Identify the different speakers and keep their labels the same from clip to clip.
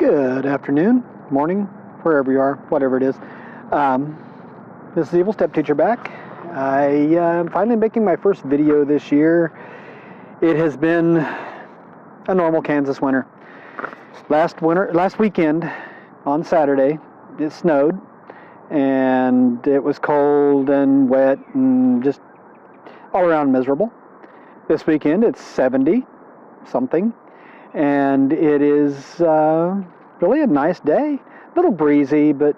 Speaker 1: Good afternoon, morning, wherever you are, whatever it is. This is Evil Step Teacher back. I am finally making my first video this year. It has been a normal Kansas winter. Last weekend on Saturday, it snowed, and it was cold and wet and just all around miserable. This weekend it's 70 something. And it is really a nice day. A little breezy, but,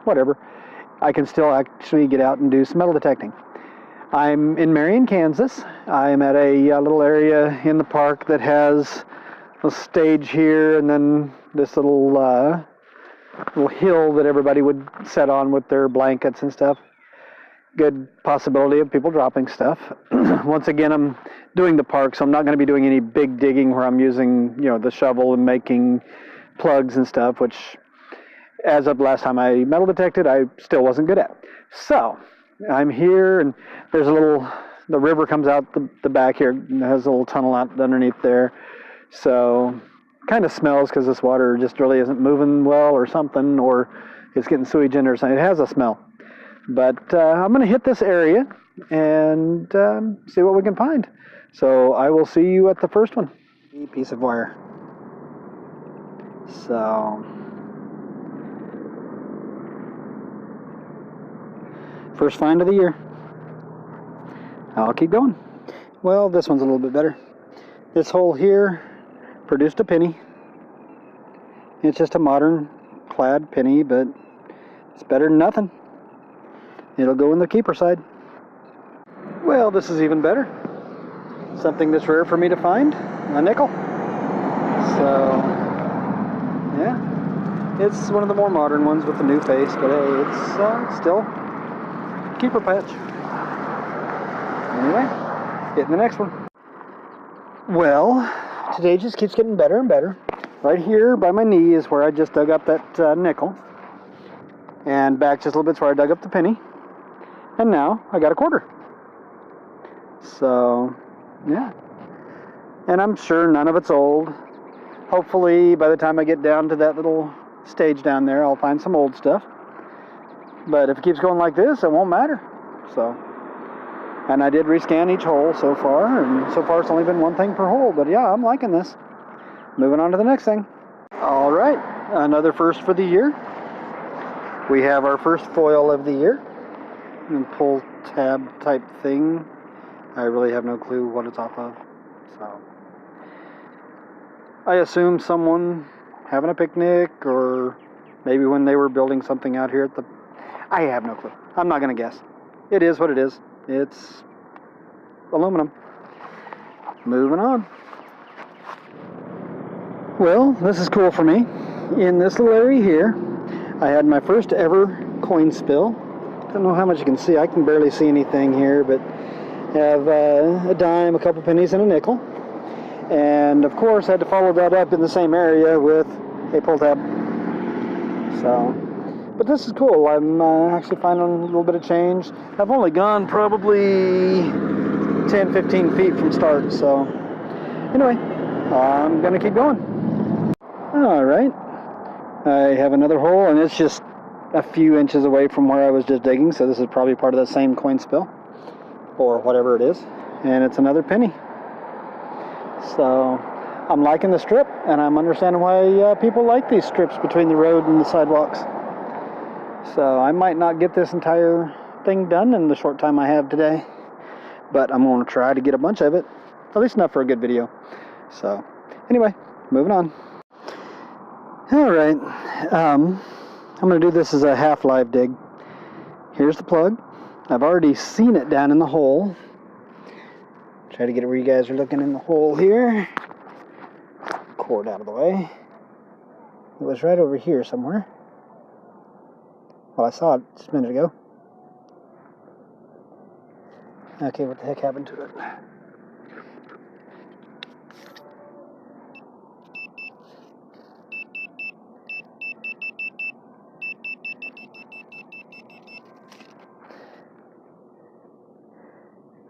Speaker 1: whatever. I can still actually get out and do some metal detecting. I'm in Marion, Kansas. I'm at a little area in the park that has a stage here and then this little hill that everybody would set on with their blankets and stuff. Good possibility of people dropping stuff. Once again, I'm doing the park, so I'm not going to be doing any big digging where I'm using, the shovel and making plugs and stuff, which, as of last time I metal detected, I still wasn't good at. So, I'm here, and there's the river comes out the back here, and has a little tunnel out underneath there. So, kind of smells because this water just really isn't moving well or something, or it's getting sewage in or something. It has a smell. But I'm going to hit this area and see what we can find. So I will see you at the first one. A piece of wire. So, first find of the year. I'll keep going. Well, this one's a little bit better. This hole here produced a penny. It's just a modern clad penny, but it's better than nothing. It'll go in the keeper side. Well, this is even better. Something that's rare for me to find, a nickel. So, yeah. It's one of the more modern ones with the new face, but hey, it's still keeper patch. Anyway, getting the next one. Well, today just keeps getting better and better. Right here by my knee is where I just dug up that nickel. And back just a little bit is where I dug up the penny. And now I got a quarter. So, yeah. And I'm sure none of it's old. Hopefully, by the time I get down to that little stage down there, I'll find some old stuff. But if it keeps going like this, it won't matter. So, and I did rescan each hole so far, and so far it's only been one thing per hole. But yeah, I'm liking this. Moving on to the next thing. All right, another first for the year. We have our first foil of the year. And pull tab type thing. I really have no clue what it's off of. So I assume someone having a picnic, or maybe when they were building something out here at the... I have no clue. I'm not going to guess. It is what it is. It's aluminum. Moving on. Well, this is cool for me. In this little area here, I had my first ever coin spill. I don't know how much you can see. I can barely see anything here, but I have a dime, a couple pennies, and a nickel. And of course, I had to follow that up in the same area with a pull tab. So, but this is cool. I'm actually finding a little bit of change. I've only gone probably 10, 15 feet from start. So, anyway, I'm going to keep going. All right. I have another hole, and it's just a few inches away from where I was just digging, so this is probably part of the same coin spill, or whatever it is, and it's another penny. So, I'm liking the strip, and I'm understanding why people like these strips between the road and the sidewalks. So, I might not get this entire thing done in the short time I have today, but I'm going to try to get a bunch of it, at least enough for a good video. So, anyway, moving on. Alright, I'm going to do this as a half-live dig. Here's the plug. I've already seen it down in the hole. Try to get it where you guys are looking in the hole here. Cord out of the way. It was right over here somewhere. Well, I saw it just a minute ago. Okay, what the heck happened to it?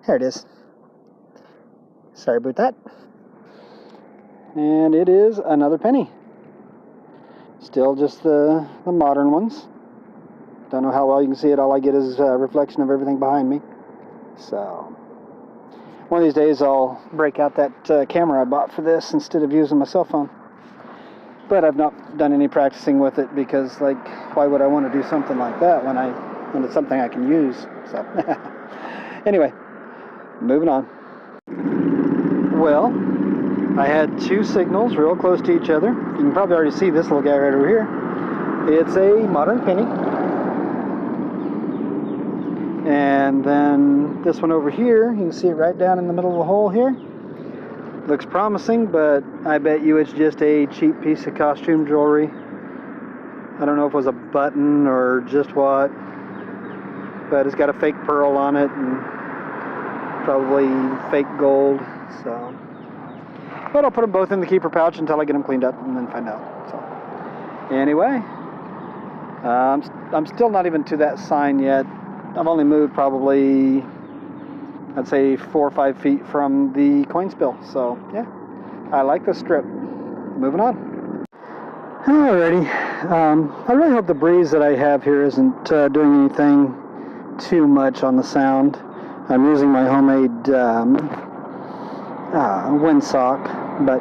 Speaker 1: There it is. Sorry about that. And it is another penny. Still just the modern ones. Don't know how well you can see it. All I get is a reflection of everything behind me. So one of these days I'll break out that camera I bought for this instead of using my cell phone. But I've not done any practicing with it because, like, why would I want to do something like that when it's something I can use? So anyway, moving on. Well, I had two signals real close to each other. You can probably already see this little guy right over here. It's a modern penny. And then this one over here, you can see it right down in the middle of the hole here. Looks promising, but I bet you it's just a cheap piece of costume jewelry. I don't know if it was a button or just what, but it's got a fake pearl on it and probably fake gold. So, but I'll put them both in the keeper pouch until I get them cleaned up and then find out. So anyway, I'm still not even to that sign yet. I've only moved probably, I'd say 4 or 5 feet from the coin spill. So yeah, I like the strip. Moving on. Alrighty. I really hope the breeze that I have here isn't doing anything too much on the sound. I'm using my homemade windsock, but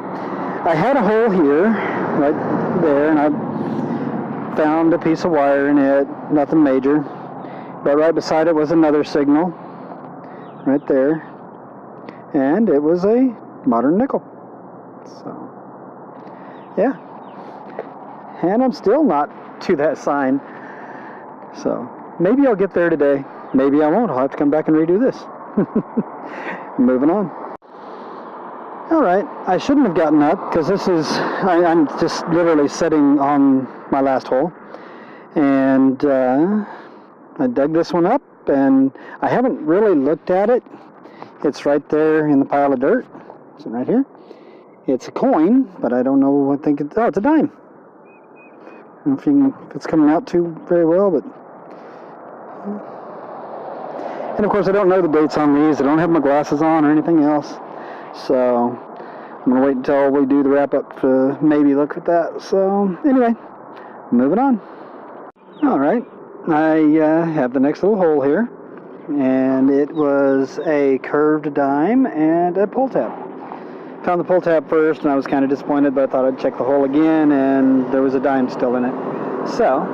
Speaker 1: I had a hole here, right there, and I found a piece of wire in it, nothing major. But right beside it was another signal, right there, and it was a modern nickel. So, yeah. And I'm still not to that sign. So, maybe I'll get there today. Maybe I won't. I'll have to come back and redo this. Moving on. Alright, I shouldn't have gotten up, because this is, I'm just literally sitting on my last hole. And, I dug this one up, and I haven't really looked at it. It's right there in the pile of dirt. It's right here. It's a coin, but I don't know. I think it's a dime. I don't know if it's coming out too very well, but. And of course, I don't know the dates on these. I don't have my glasses on or anything else. So I'm gonna wait until we do the wrap up to maybe look at that. So anyway, moving on. All right. I have the next little hole here, and it was a curved dime and a pull tab. Found the pull tab first, and I was kind of disappointed, but I thought I'd check the hole again, and there was a dime still in it. So,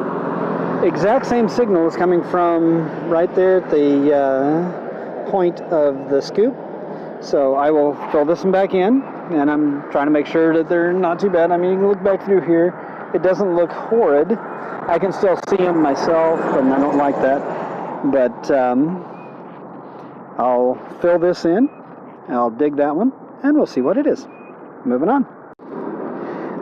Speaker 1: exact same signal is coming from right there at the point of the scoop. So I will fill this one back in, and I'm trying to make sure that they're not too bad. I mean, you can look back through here. It doesn't look horrid. I can still see them myself, and I don't like that. But I'll fill this in, and I'll dig that one, and we'll see what it is. Moving on.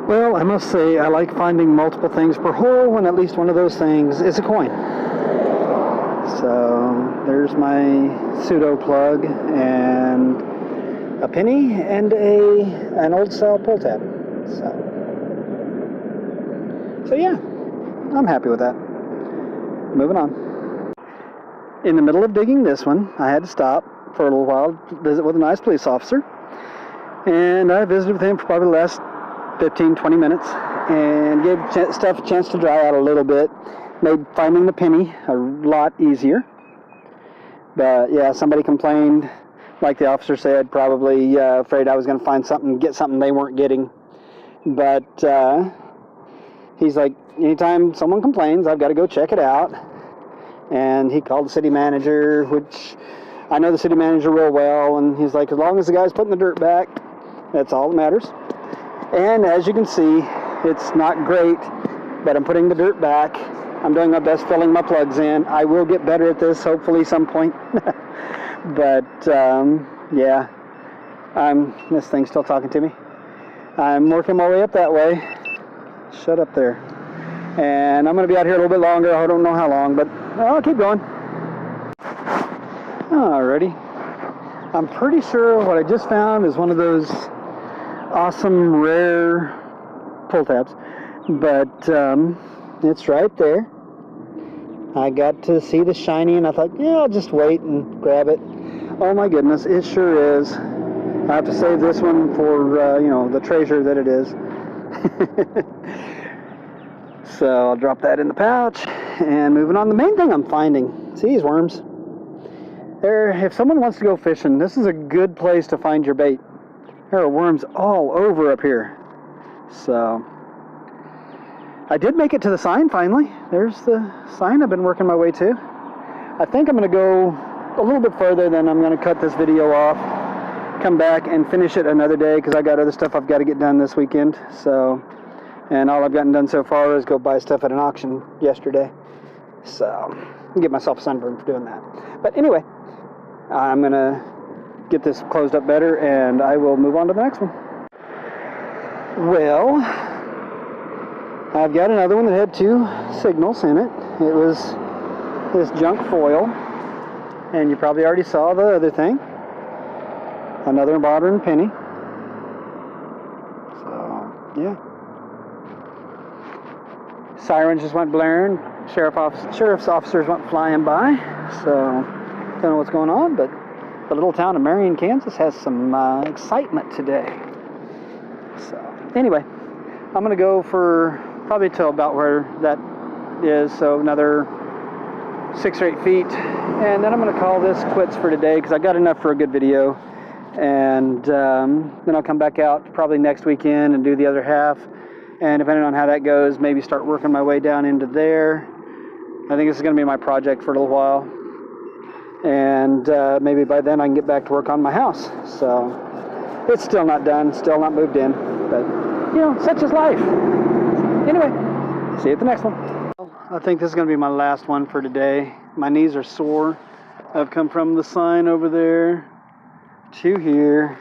Speaker 1: Well, I must say, I like finding multiple things per hole when at least one of those things is a coin. So there's my pseudo plug, and a penny, and an old style pull tab. So yeah. I'm happy with that. Moving on. In the middle of digging this one, I had to stop for a little while to visit with a nice police officer. And I visited with him for probably the last 15-20 minutes and gave stuff a chance to dry out a little bit. Made finding the penny a lot easier. But yeah, somebody complained, like the officer said, probably afraid I was going to find something, get something they weren't getting. But he's like, anytime someone complains, I've got to go check it out. And he called the city manager, which I know the city manager real well, and he's like, as long as the guy's putting the dirt back, that's all that matters. And as you can see, it's not great, but I'm putting the dirt back. I'm doing my best filling my plugs in. I will get better at this, hopefully, some point. But, yeah, this thing's still talking to me. I'm working my way up that way. Shut up there. And I'm going to be out here a little bit longer. I don't know how long, but I'll keep going. Alrighty. I'm pretty sure what I just found is one of those awesome, rare pull tabs. But it's right there. I got to see the shiny, and I thought, yeah, I'll just wait and grab it. Oh my goodness, it sure is. I have to save this one for, the treasure that it is. So I'll drop that in the pouch and moving on. The main thing I'm finding, see these worms? If someone wants to go fishing, this is a good place to find your bait. There are worms all over up here. So I did make it to the sign finally. There's the sign I've been working my way to. I think I'm going to go a little bit further, then I'm going to cut this video off, come back and finish it another day because I got other stuff I've got to get done this weekend. So, and all I've gotten done so far is go buy stuff at an auction yesterday. So, get myself a sunburn for doing that. But anyway, I'm going to get this closed up better and I will move on to the next one. Well, I've got another one that had 2 signals in it. It was this junk foil, and you probably already saw the other thing. Another modern penny. So, yeah. Sirens just went blaring. Sheriff's officers went flying by. So, don't know what's going on, but the little town of Marion, Kansas has some excitement today. So, anyway, I'm going to go for probably till about where that is, so another 6 or 8 feet, and then I'm going to call this quits for today because I got enough for a good video, and then I'll come back out probably next weekend and do the other half, and depending on how that goes, maybe start working my way down into there. I think this is going to be my project for a little while, and maybe by then I can get back to work on my house. So it's still not done, still not moved in, but you know, such is life. Anyway, see you at the next one. I think this is going to be my last one for today. My knees are sore. I've come from the sign over there to here,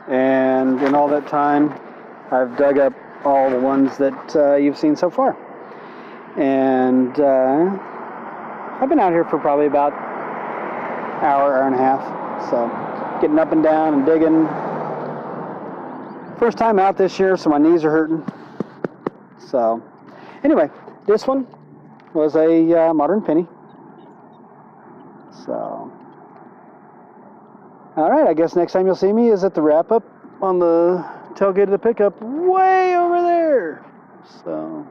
Speaker 1: and in all that time I've dug up all the ones that you've seen so far. And I've been out here for probably about hour and a half. So getting up and down and digging. First time out this year, so my knees are hurting. So anyway, this one was a modern penny. So, alright, I guess next time you'll see me is at the wrap-up on the tailgate of the pickup way over there. So,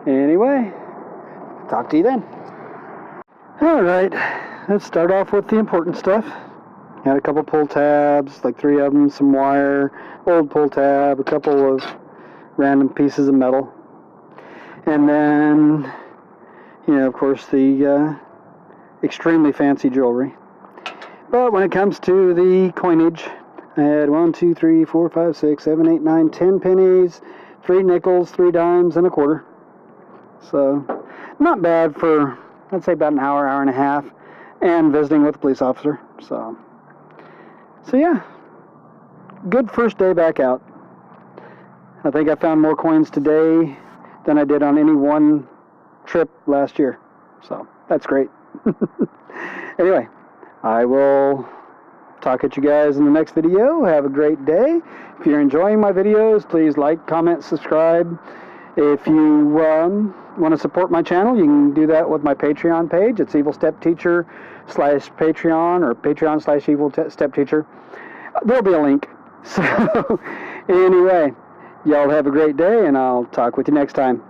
Speaker 1: anyway, talk to you then. Alright, let's start off with the important stuff. Had a couple pull tabs, like 3 of them, some wire, old pull tab, a couple of random pieces of metal. And then, you know, of course, the extremely fancy jewelry. But when it comes to the coinage, I had 1, 2, 3, 4, 5, 6, 7, 8, 9, 10 pennies, 3 nickels, 3 dimes, and a quarter. So, not bad for, I'd say, about an hour, hour and a half, and visiting with a police officer. So yeah, good first day back out. I think I found more coins today than I did on any one trip last year. So that's great. Anyway, I will talk at you guys in the next video. Have a great day. If you're enjoying my videos, please like, comment, subscribe. If you want to support my channel, you can do that with my Patreon page. It's Evil Step Teacher /Patreon or Patreon /Evil Step Teacher. There'll be a link. So anyway, y'all have a great day, and I'll talk with you next time.